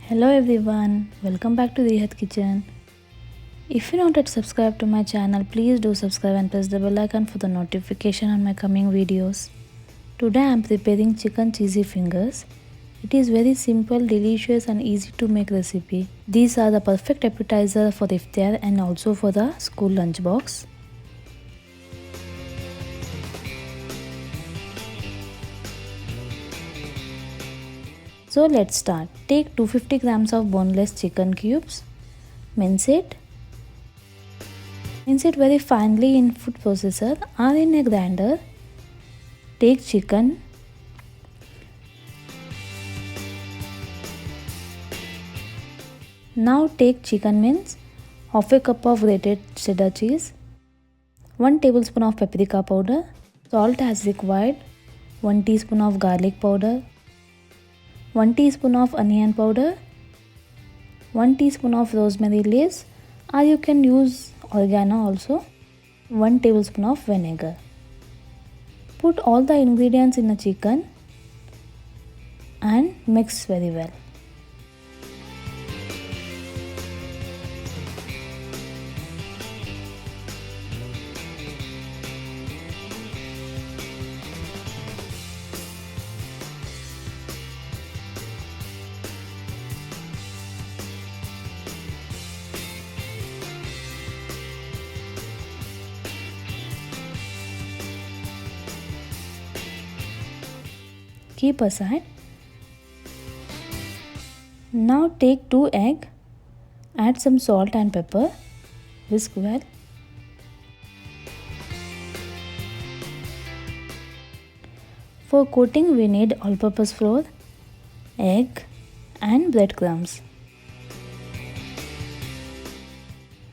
Hello everyone, welcome back to Reehatkitchen. If you're not yet subscribed to my channel, please do subscribe and press the bell icon for the notification on my coming videos. Today I am preparing chicken cheesy fingers. It is very simple, delicious and easy to make recipe. These are the perfect appetizer for iftar and also for the school lunch box. So let's start. Take 250 grams of boneless chicken cubes. Mince it. Mince it very finely in food processor or in a grinder. Take chicken. Now take chicken mince, half a cup of grated cheddar cheese, 1 tablespoon of paprika powder, salt as required, 1 teaspoon of garlic powder, 1 teaspoon of onion powder, 1 teaspoon of rosemary leaves, or you can use oregano also, 1 tablespoon of vinegar. Put all the ingredients in the chicken and mix very well. Keep aside. Now take 2 eggs, add some salt and pepper, whisk well. For coating we need all-purpose flour, egg and breadcrumbs.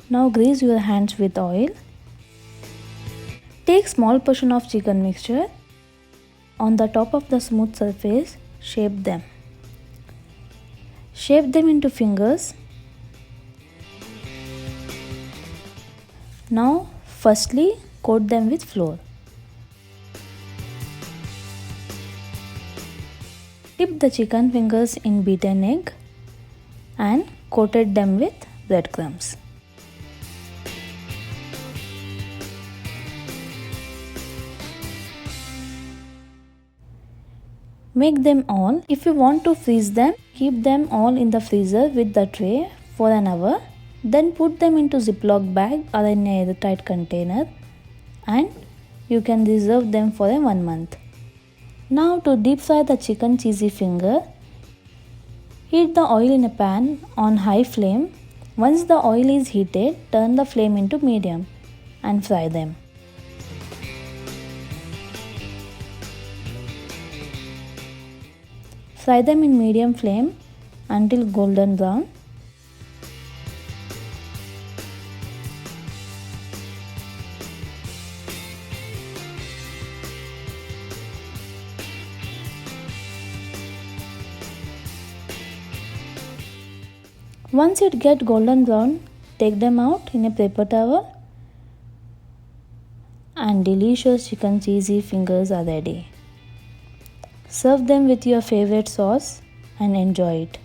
Now grease your hands with oil. Take small portion of chicken mixture. On the top of the smooth surface, shape them. Shape them into fingers. Now, firstly, coat them with flour. Dip the chicken fingers in beaten egg and coated them with breadcrumbs. Make them all. If you want to freeze them, keep them all in the freezer with the tray for an hour. Then put them into Ziploc bag or in a airtight container and you can reserve them for 1 month. Now to deep fry the chicken cheesy finger, heat the oil in a pan on high flame. Once the oil is heated, turn the flame into medium and fry them. Fry them in medium flame until golden brown. Once it get golden brown, take them out in a paper towel and delicious chicken cheesy fingers are ready. Serve them with your favorite sauce and enjoy it.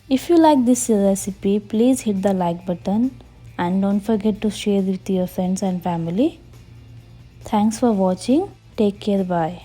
If you like this recipe, please hit the like button and don't forget to share with your friends and family. Thanks for watching. Take care. Bye.